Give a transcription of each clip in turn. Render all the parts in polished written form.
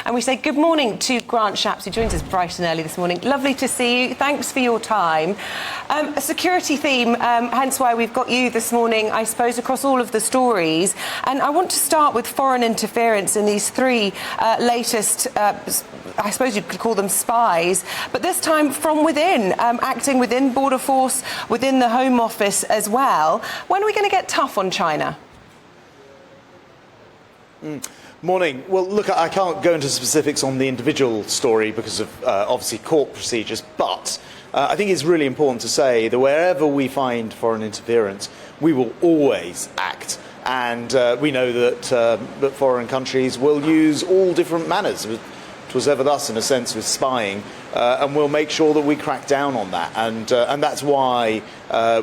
And we say good morning to Grant Shapps, who joins us bright and early this morning. Lovely to see you. Thanks for your time. A security theme, hence why we've got you this morning, I suppose, across all of the stories. And I want to start with foreign interference in these three latest, I suppose you could call them spies, but this time from within, acting within Border Force, within the Home Office as well. When are we going to get tough on China? Morning. Well, look, I can't go into specifics on the individual story because of, obviously, court procedures, but I think it's really important to say that wherever we find foreign interference, we will always act. And we know that foreign countries will use all different manners. It was ever thus, in a sense, with spying, and we'll make sure that we crack down on that. And that's why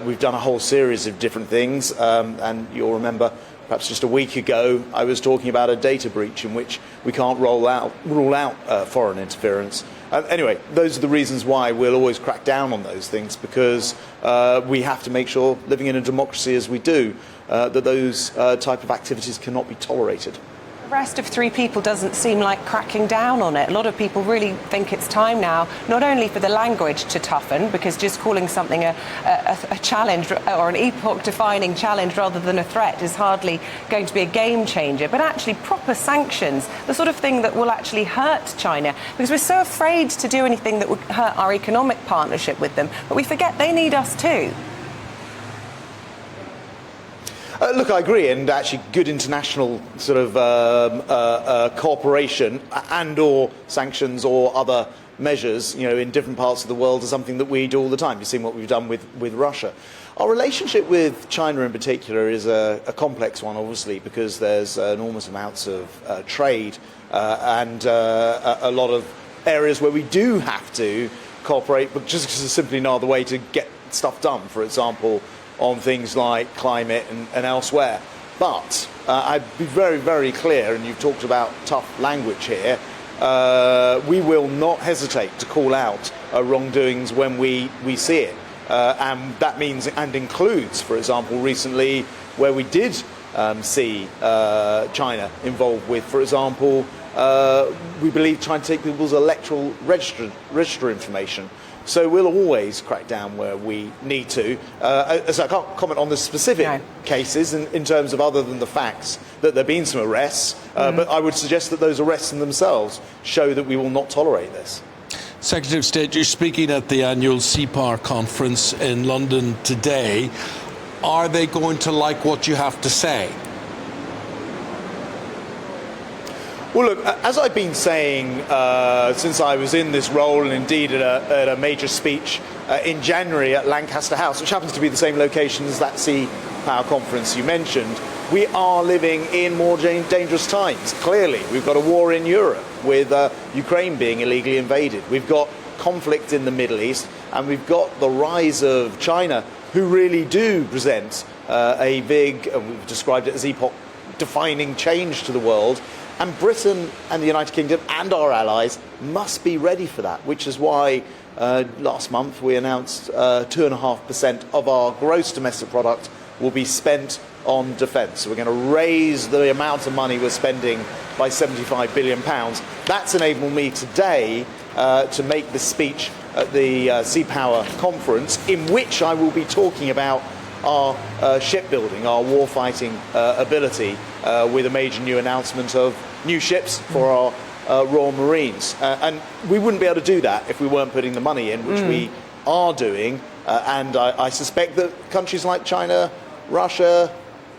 we've done a whole series of different things. And you'll remember, perhaps just a week ago, I was talking about a data breach in which we can't rule out foreign interference. Anyway, those are the reasons why we'll always crack down on those things, because we have to make sure, living in a democracy as we do, that those type of activities cannot be tolerated. The arrest of three people doesn't seem like cracking down on it. A lot of people really think it's time now, not only for the language to toughen, because just calling something a challenge or an epoch-defining challenge rather than a threat is hardly going to be a game changer, but actually proper sanctions, the sort of thing that will actually hurt China, because we're so afraid to do anything that would hurt our economic partnership with them, but we forget they need us too. Look, I agree, and actually good international sort of cooperation and/or sanctions or other measures, you know, in different parts of the world is something that we do all the time. You've seen what we've done with Russia. Our relationship with China in particular is a complex one, obviously, because there's enormous amounts of trade and a lot of areas where we do have to cooperate, but just because there's simply no other way to get stuff done. For example, on things like climate and elsewhere. But I'd be very, very clear, and you've talked about tough language here, we will not hesitate to call out wrongdoings when we see it. And that means and includes, for example, recently where we did see China involved with, for example, we believe trying to take people's electoral register information. So we'll always crack down where we need to. So I can't comment on the specific cases in terms of other than the facts that there have been some arrests, but I would suggest that those arrests in themselves show that we will not tolerate this. Secretary of State, you're speaking at the annual CPAR conference in London today. Are they going to like what you have to say? Well, look, as I've been saying since I was in this role, and indeed at a major speech in January at Lancaster House, which happens to be the same location as that Sea Power conference you mentioned, we are living in more dangerous times. Clearly, we've got a war in Europe with Ukraine being illegally invaded. We've got conflict in the Middle East, and we've got the rise of China, who really do present a big, we've described it as epoch-defining change to the world. And Britain and the United Kingdom and our allies must be ready for that, which is why last month we announced 2.5% of our gross domestic product will be spent on defence. So we're going to raise the amount of money we're spending by £75 billion. That's enabled me today to make this speech at the Sea Power conference, in which I will be talking about our shipbuilding, our warfighting ability, with a major new announcement of new ships for our Royal Marines. And we wouldn't be able to do that if we weren't putting the money in, which we are doing. And I suspect that countries like China, Russia,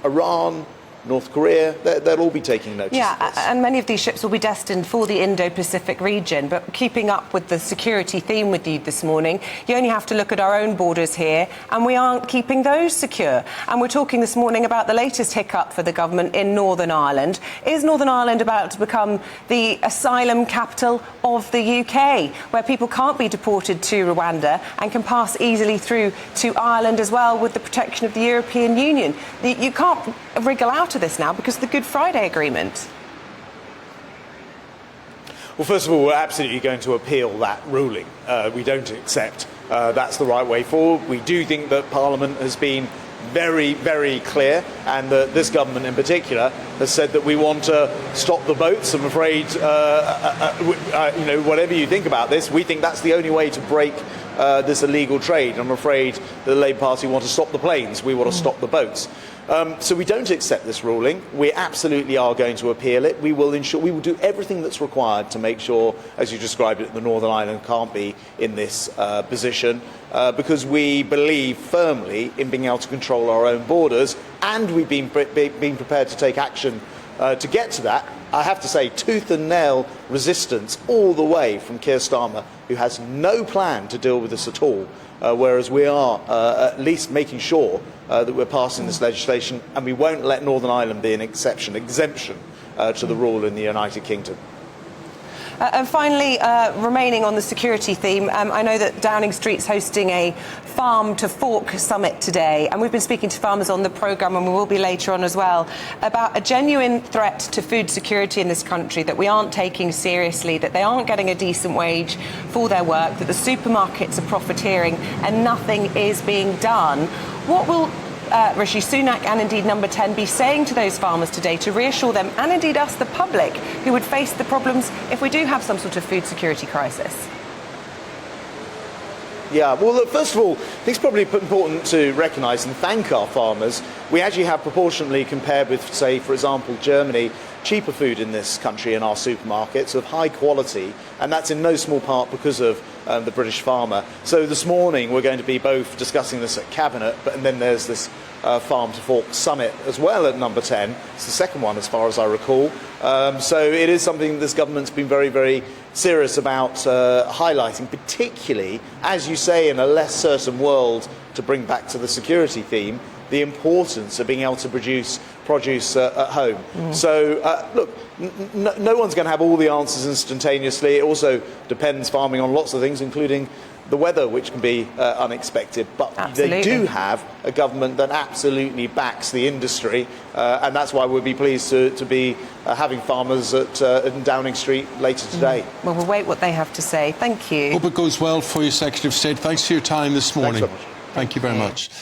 Iran, North Korea, they'll all be taking notice of this. And many of these ships will be destined for the Indo-Pacific region. But keeping up with the security theme with you this morning, you only have to look at our own borders here, and we aren't keeping those secure. And we're talking this morning about the latest hiccup for the government in Northern Ireland. Is Northern Ireland about to become the asylum capital of the UK, where people can't be deported to Rwanda and can pass easily through to Ireland as well with the protection of the European Union? You can't wriggle out of this now because of the Good Friday Agreement. Well, first of all, we're absolutely going to appeal that ruling. We don't accept that's the right way forward. We do think that Parliament has been very, very clear, and this government in particular has said that we want to stop the boats. I'm afraid, whatever you think about this, we think that's the only way to break this illegal trade. I'm afraid the Labour Party want to stop the planes. We want to stop the boats. So we don't accept this ruling. We absolutely are going to appeal it. We will do everything that's required to make sure, as you described it, the Northern Ireland can't be in this position, because we believe firmly in being able to control our own borders, and we've been prepared to take action to get to that. I have to say, tooth and nail resistance all the way from Keir Starmer, who has no plan to deal with this at all, whereas we are at least making sure that we're passing this legislation, and we won't let Northern Ireland be an exemption to the rule in the United Kingdom. And finally, remaining on the security theme, I know that Downing Street's hosting a Farm to Fork summit today, and we've been speaking to farmers on the programme, and we will be later on as well, about a genuine threat to food security in this country that we aren't taking seriously, that they aren't getting a decent wage for their work, that the supermarkets are profiteering and nothing is being done. What will Rishi Sunak and indeed Number 10 be saying to those farmers today to reassure them, and indeed us, the public, who would face the problems if we do have some sort of food security crisis? Yeah, well, look, first of all, I think it's probably important to recognise and thank our farmers. We actually have proportionately, compared with, say, for example, Germany, cheaper food in this country in our supermarkets of high quality, and that's in no small part because of the British farmer. So this morning we're going to be both discussing this at Cabinet, and then there's this Farm to Fork summit as well at Number 10. It's the second one as far as I recall. So it is something this government's been very, very serious about highlighting, particularly, as you say, in a less certain world, to bring back to the security theme, the importance of being able to produce produce at home. So, look, no one's going to have all the answers instantaneously. It also depends, farming, on lots of things, including the weather, which can be unexpected. But Absolutely. They do have a government that absolutely backs the industry, and that's why we'll be pleased to be having farmers at Downing Street later today. Well, we'll wait what they have to say. Thank you. Hope it goes well for you, Secretary of State. Thanks for your time this morning. Thanks so much. Thank you very much.